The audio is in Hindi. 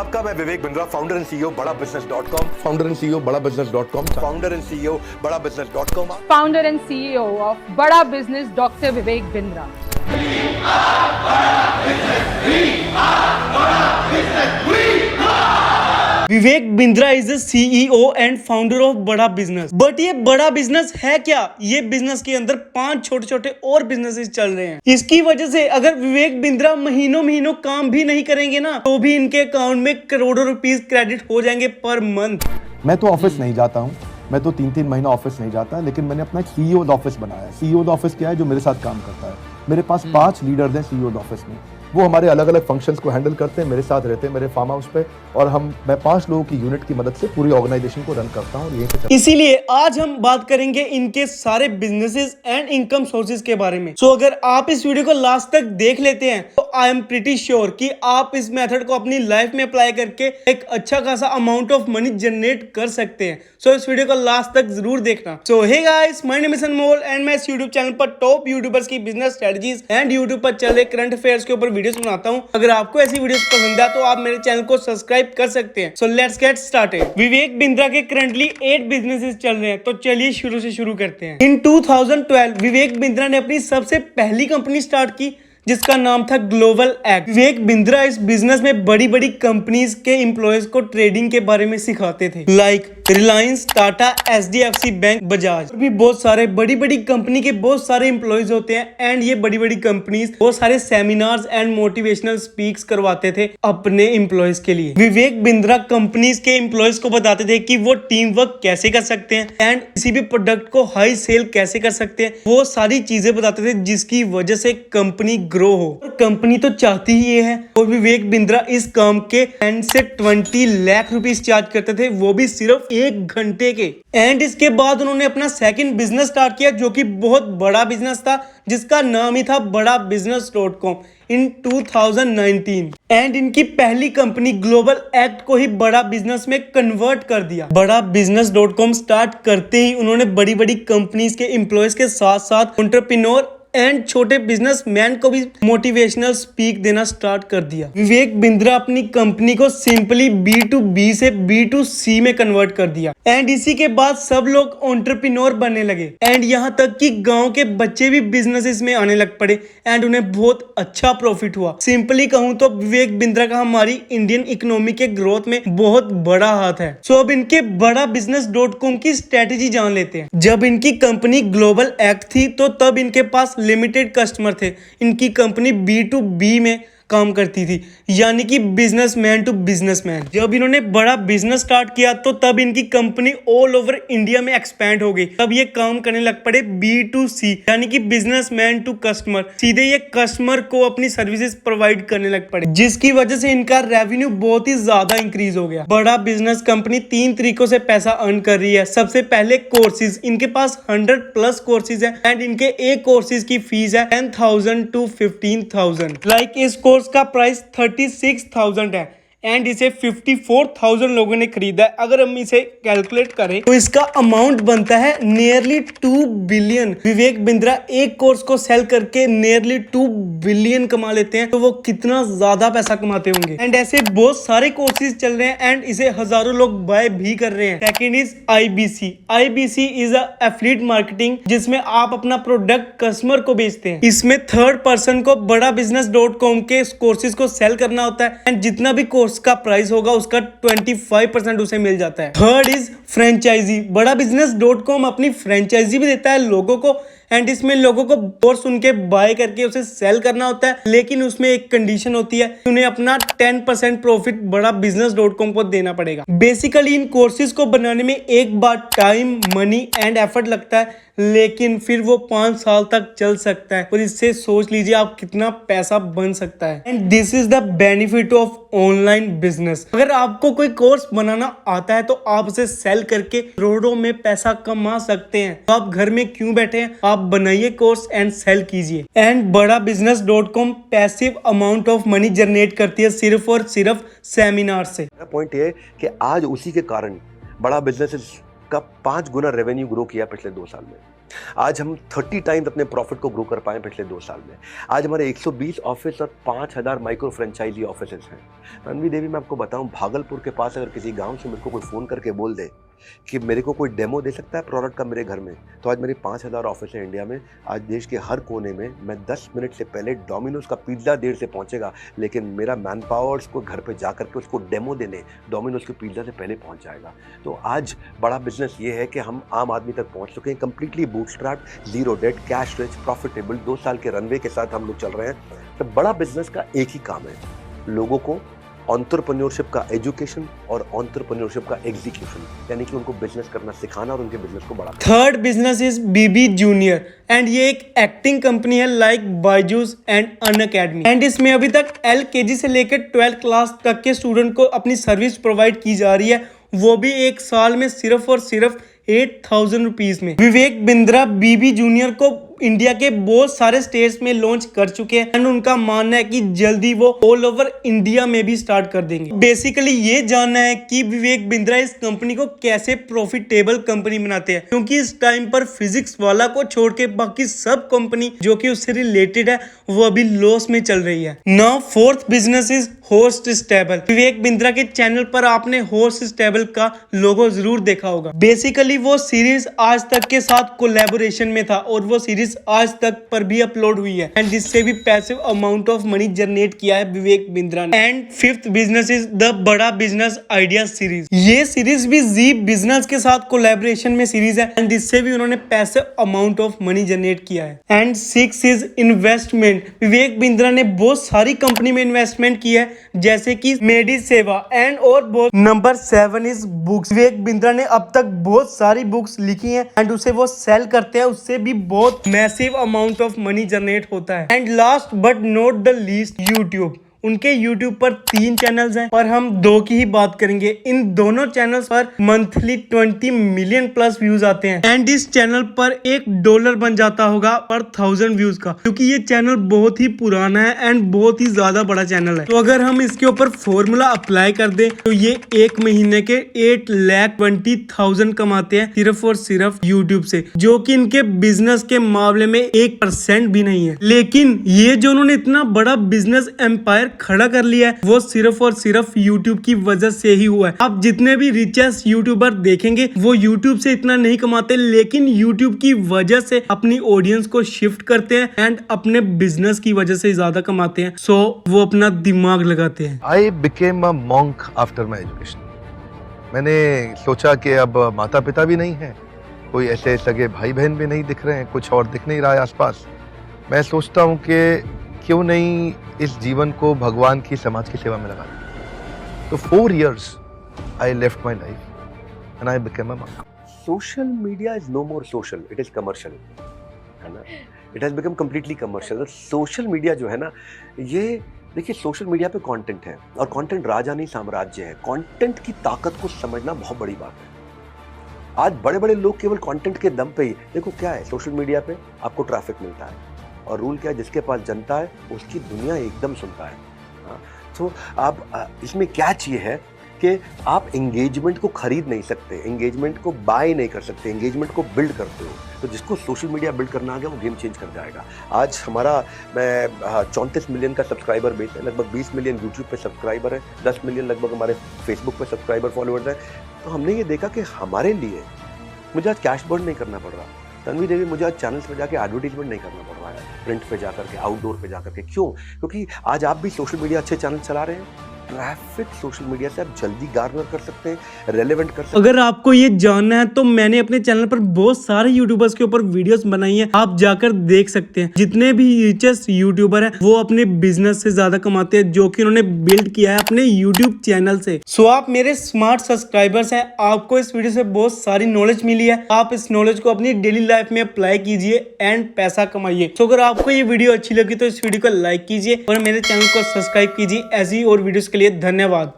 आपका। मैं Vivek Bindra, founder and CEO Bada business .com, founder and CEO Bada business .com, founder and CEO Bada business .com, founder and CEO of Bada Business Doctor Vivek Bindra. Vivek Bindra is the CEO and founder of Bada Business. But ये बड़ा बिजनेस है क्या? ये बिजनेस के अंदर 5 छोटे छोटे और बिजनेसेस चल रहे हैं। इसकी वजह से अगर विवेक बिंद्रा महीनों काम भी नहीं करेंगे ना, तो भी इनके अकाउंट में करोड़ों रुपीस क्रेडिट हो जाएंगे पर मंथ। मैं तो ऑफिस नहीं जाता हूँ, मैं तो 3-3 महीना ऑफिस नहीं जाता, लेकिन मैंने अपना सीईओ ऑफिस बनाया है। सीईओ ऑफिस क्या है? जो मेरे साथ काम करता है। मेरे पास 5 लीडर्स हैं सीईओ ऑफिस में। वो हमारे अलग अलग फंक्शंस को हैंडल करते हैं, मेरे साथ रहते हैं मेरे फार्म हाउस पे, और मैं 5 लोगों की यूनिट की मदद से पूरी ऑर्गेनाइजेशन को रन करता हूँ। यहीं से इसीलिए आज हम बात करेंगे इनके सारे बिजनेसेस एंड इनकम सोर्सेज के बारे में। सो अगर आप इस वीडियो को लास्ट तक देख लेते हैं तो आई एम प्रीटी श्योर कि आप इस मेथड को अपनी लाइफ में अप्लाई करके एक अच्छा खासा अमाउंट ऑफ मनी जनरेट कर सकते हैं। सो इस वीडियो को लास्ट तक जरूर देखना। So hey guys, my name is Anmol and मैं इस यूट्यूब चैनल पर टॉप यूट्यूबर्स की बिजनेस स्ट्रेटजीज एंड यूट्यूब पर चल रहे करंट अफेयर्स के ऊपर वीडियोस बनाता हूं। अगर आपको ऐसी वीडियोस पसंद है तो आप मेरे चैनल को सब्सक्राइब कर सकते हैं। So let's get started. Vivek Bindra के करंटली 8 बिजनेसेस चल रहे हैं, तो चलिए शुरू से शुरू करते हैं। इन 2012 विवेक बिंद्रा ने अपनी सबसे पहली कंपनी स्टार्ट की जिसका नाम था ग्लोबल एक्ट। विवेक बिंद्रा इस बिजनेस में बड़ी बड़ी कंपनीज के एम्प्लॉयज को ट्रेडिंग के बारे में सिखाते थे, like Reliance, Tata, HDFC bank, Bajaj. और भी बहुत सारे बड़ी बड़ी कंपनी के बहुत सारे एम्प्लॉयज होते हैं एंड ये बड़ी बड़ी कंपनीज बहुत सारे सेमिनार्स एंड मोटिवेशनल स्पीक्स करवाते थे अपने एम्प्लॉयज के लिए। विवेक बिंद्रा कंपनीज के एम्प्लॉयज को बताते थे कि वो टीम वर्क कैसे कर सकते हैं एंड किसी भी प्रोडक्ट को हाई सेल कैसे कर सकते हैं। वो सारी चीजें बताते थे जिसकी वजह से कंपनी ग्रो हो। और कंपनी तो चाहती ही ये है, और विवेक बिंद्रा इस काम के एंड से 20 लाख रुपीस चार्ज करते थे, वो भी सिर्फ 1 घंटे के। एंड इसके बाद उन्होंने अपना सेकंड बिजनेस स्टार्ट किया जो कि बहुत बड़ा बिजनेस था, जिसका नाम ही था बड़ा बिजनेस .com इन 2019। एंड इनकी पहली कंपनी ग्लोबल एक्ट को ही बड़ा बिजनेस में कन्वर्ट कर दिया। बड़ा बिजनेस .com स्टार्ट करते ही उन्होंने बड़ी बड़ी कंपनीज के एम्प्लॉयज के साथ साथ एंटरप्रेन्योर एंड छोटे बिजनेसमैन को भी मोटिवेशनल स्पीक देना स्टार्ट कर दिया। विवेक बिंद्रा अपनी कंपनी को सिंपली B2B से B2C में कन्वर्ट कर दिया एंड इसी के बाद सब लोग एंटरप्रेन्योर बनने लगे एंड यहाँ तक कि गांव के बच्चे भी बिजनेसेस में आने लग पड़े एंड उन्हें बहुत अच्छा प्रॉफिट हुआ। सिंपली कहूँ तो विवेक बिंद्रा का हमारी इंडियन इकोनॉमी के ग्रोथ में बहुत बड़ा हाथ है। सो अब इनके बड़ा बिजनेस .com की स्ट्रेटेजी जान लेते हैं। जब इनकी कंपनी ग्लोबल एक्ट थी तो तब इनके पास लिमिटेड कस्टमर थे। इनकी कंपनी B2B में काम करती थी, यानी कि बिजनेसमैन टू बिजनेसमैन। जब इन्होंने बड़ा बिजनेस स्टार्ट किया तो तब इनकी कंपनी ऑल ओवर इंडिया में एक्सपैंड हो गई। तब ये काम करने लग पड़े B2C, यानी कि बिजनेसमैन टू कस्टमर। सीधे ये कस्टमर को अपनी सर्विसेज प्रोवाइड करने लग पड़े, जिसकी वजह से इनका रेवेन्यू बहुत ही ज्यादा इंक्रीज हो गया। बड़ा बिजनेस कंपनी 3 तरीकों से पैसा अर्न कर रही है। सबसे पहले कोर्सेज, इनके पास 100+ कोर्सेज है एंड इनके एक कोर्सेज की फीस है 10,000 to 15,000। लाइक इस कोर्स का प्राइस 36,000 है एंड इसे 54,000 लोगों ने खरीदा है। अगर हम इसे कैलकुलेट करें तो इसका अमाउंट बनता है नियरली 2 बिलियन। विवेक बिंद्रा एक कोर्स को सेल करके नियरली 2 बिलियन कमा लेते हैं, तो वो कितना ज्यादा पैसा कमाते होंगे। एंड ऐसे बहुत सारे कोर्सेज चल रहे हैं एंड इसे हजारों लोग बाय भी कर रहे हैं। Second is IBC। IBC is affiliate marketing, जिसमें आप अपना प्रोडक्ट कस्टमर को बेचते हैं। इसमें थर्ड पर्सन को बड़ा बिजनेस .com के कोर्सेज को सेल करना होता है एंड जितना भी कोर्स का प्राइस होगा उसका 25% उसे मिल जाता है। Third is franchisee. बड़ा बिजनेस .com अपनी फ्रेंचाइजी भी देता है लोगों को एंड इसमें लोगों को कोर्स उनके बाय करके उसे सेल करना होता है, लेकिन उसमें एक कंडीशन होती है, उन्हें अपना 10% प्रॉफिट बड़ा बिजनेस .com को देना पड़ेगा। बेसिकली इन कोर्सेज को बनाने में एक बार टाइम, मनी एंड एफर्ट लगता है, लेकिन फिर वो 5 साल तक चल सकता है और इससे सोच लीजिए आप कितना पैसा बन सकता है। And this is the benefit of online business. अगर आपको कोई कोर्स बनाना आता है तो आप उसे सेल करके करोड़ों में पैसा कमा सकते हैं। तो आप घर में क्यों बैठे हैं, आप बनाइए कोर्स एंड सेल कीजिए। एंड बड़ा business .com passive amount of money generate करती है सिर्फ और सिर्फ सेमिनार से। पॉइंट ये है कि आज उसी के कारण बड़ा बिजनेस का 5 गुना रेवेन्यू ग्रो किया पिछले 2 साल में। आज हम 30 टाइम्स अपने प्रॉफिट को ग्रो कर पाए पिछले 2 साल में। आज हमारे 120 ऑफिस और 5000 माइक्रो फ्रेंचाइजी ऑफिसेस हैं। रणवी देवी, मैं आपको बताऊं, भागलपुर के पास अगर किसी गांव से मेरे को कोई फ़ोन करके बोल दे कि मेरे को कोई डेमो दे सकता है प्रोडक्ट का मेरे घर में, तो आज मेरे 5000 ऑफिस हैं इंडिया में। आज देश के हर कोने में मैं 10 मिनट से पहले डोमिनोज का पिज़्ज़ा देर से पहुंचेगा, लेकिन मेरा मैन पावर उसको घर पे जा करके उसको डेमो देने डोमिनोज के पिज़्ज़ा से पहले पहुंच जाएगा। तो आज बड़ा बिजनेस ये है कि हम आम आदमी तक पहुंच चुके हैं, completely bootstrap, zero debt, cash rich, profitable, 2 साल के रनवे के साथ हम लोग चल रहे हैं। तो बड़ा बिजनेस का एक ही काम है, लोगों को एंटरप्रेन्योरशिप का एजुकेशन और एंटरप्रेन्योरशिप का एग्जीक्यूशन, यानी कि उनको बिजनेस करना सिखाना और उनके बिजनेस को बढ़ाना। Third business is BB junior and ये एक एक्टिंग कंपनी है like Byju's and Unacademy and इसमें अभी तक LKG से लेकर 12th क्लास तक के स्टूडेंट को अपनी सर्विस प्रोवाइड की जा रही है, वो भी एक साल में सिर्फ और सिर्फ 8,000 रुपीज में। विवेक बिंद्रा बीबी जूनियर को इंडिया के बहुत सारे स्टेट्स में लॉन्च कर चुके हैं एंड उनका मानना है कि जल्दी वो ऑल ओवर इंडिया में भी स्टार्ट कर देंगे। बेसिकली ये जानना है कि विवेक बिंद्रा इस कंपनी को कैसे प्रॉफिटेबल कंपनी बनाते हैं, क्योंकि इस टाइम पर फिजिक्स वाला को छोड़ के बाकी सब कंपनी जो कि उससे रिलेटेड है वो अभी लॉस में चल रही है। Now fourth business is host stable. Vivek Bindra के चैनल पर आपने होस्ट स्टेबल का लोगो जरूर देखा होगा। बेसिकली वो सीरीज आज तक के साथ कोलैबोरेशन में था और वो सीरीज आज तक पर भी अपलोड हुई है एंड जिससे भी passive amount of money generate किया है विवेक बिंद्रा ने। And fifth business is the बड़ा बिजनेस आइडिया सीरीज। ये सीरीज भी जी बिजनेस के साथ कोलैबोरेशन में सीरीज है एंड जिससे भी उन्होंने passive amount of money generate किया है। And six is investment. Vivek Bindra ने बहुत सारी कंपनी में इन्वेस्टमेंट की है जैसे कि मेडी सेवा एंड और बहुत। Number 7 is books. Vivek Bindra ने अब तक बहुत सारी बुक्स लिखी हैं एंड उसे वो सेल करते हैं, उससे भी बहुत massive amount of money generate होता है। And last but not the least, YouTube. उनके YouTube पर 3 चैनल्स हैं और हम 2 की ही बात करेंगे। इन दोनों चैनल्स पर मंथली 20 मिलियन प्लस व्यूज आते हैं एंड इस चैनल पर $1 बन जाता होगा पर 1000 व्यूज का, क्योंकि ये चैनल बहुत ही पुराना है एंड बहुत ही ज्यादा बड़ा चैनल है। तो अगर हम इसके ऊपर फॉर्मूला अप्लाई कर दें तो ये एक महीने के 8,20,000 कमाते हैं सिर्फ और सिर्फ YouTube से, जो कि इनके बिजनेस के मामले में 1% भी नहीं है। लेकिन ये जो उन्होंने इतना बड़ा बिजनेस एम्पायर खड़ा कर लिया है वो सिर्फ और सिर्फ YouTube की वजह से ही हुआ है। आप जितने भी रिचेस्ट यूट्यूबर देखेंगे वो YouTube से इतना नहीं कमाते, लेकिन YouTube की वजह से अपनी ऑडियंस को शिफ्ट करते हैं एंड अपने बिजनेस की वजह से ज्यादा कमाते हैं। सो वो अपना दिमाग लगाते हैं। I became a monk after my education. मैंने सोचा कि अब माता पिता भी नहीं है, कोई ऐसे सगे भाई बहन भी नहीं दिख रहे हैं, कुछ और दिख नहीं रहा है आसपास। मैं सोचता हूँ कि क्यों नहीं इस जीवन को भगवान की, समाज की सेवा में लगा दूं। तो 4 years I left my life and I became a monk. Social media is no more social, it is commercial, है ना। It has become completely commercial. Social media जो है ना, ये देखिए, सोशल मीडिया पे कंटेंट है और कंटेंट राजा नहीं साम्राज्य है। कंटेंट की ताकत को समझना बहुत बड़ी बात है। आज बड़े बड़े लोग केवल कंटेंट के दम पे ही, देखो क्या है, सोशल मीडिया पे आपको ट्रैफिक मिलता है और रूल क्या है, जिसके पास जनता है उसकी दुनिया एकदम सुनता है। हाँ, तो आप इसमें कैच ये है कि आप एंगेजमेंट को खरीद नहीं सकते, एंगेजमेंट को बाय नहीं कर सकते, एंगेजमेंट को बिल्ड करते हो। तो जिसको सोशल मीडिया बिल्ड करना आ गया वो गेम चेंज कर जाएगा। आज हमारा 34 मिलियन का सब्सक्राइबर बेस है, लगभग 20 मिलियन यूट्यूब पे सब्सक्राइबर है, 10 मिलियन लगभग हमारे फेसबुक पे सब्सक्राइबर फॉलोअर्स हैं। तो हमने ये देखा कि हमारे लिए मुझे आज कैश बर्न नहीं करना पड़ रहा। रणवी देवी, मुझे आज चैनल्स पे जाके एडवर्टीजमेंट नहीं करना पड़ रहा है, प्रिंट पे जाकर के, आउटडोर पे जाकर के। क्यों? क्योंकि आज आप भी सोशल मीडिया अच्छे चैनल चला रहे हैं। ट्रैफिक सोशल मीडिया से आप जल्दी गार्नर कर सकते हैं, रेलेवेंट कर सकते हैं। अगर आपको ये जानना है तो मैंने अपने चैनल पर बहुत सारे यूट्यूबर्स के ऊपर वीडियोस बनाई हैं, आप जाकर देख सकते हैं। जितने भी रिचेस्ट यूट्यूबर हैं वो अपने बिजनेस से ज्यादा कमाते हैं, जो कि उन्होंने बिल्ड किया है अपने यूट्यूब चैनल से। सो आप मेरे स्मार्ट सब्सक्राइबर्स हैं, आपको इस वीडियो से बहुत सारी नॉलेज मिली है। आप इस नॉलेज को अपनी डेली लाइफ में अप्लाई कीजिए एंड पैसा कमाइए। तो अगर आपको ये वीडियो अच्छी लगी तो इस वीडियो को लाइक कीजिए और मेरे चैनल को सब्सक्राइब कीजिए। ऐसी और वीडियोस के लिए धन्यवाद।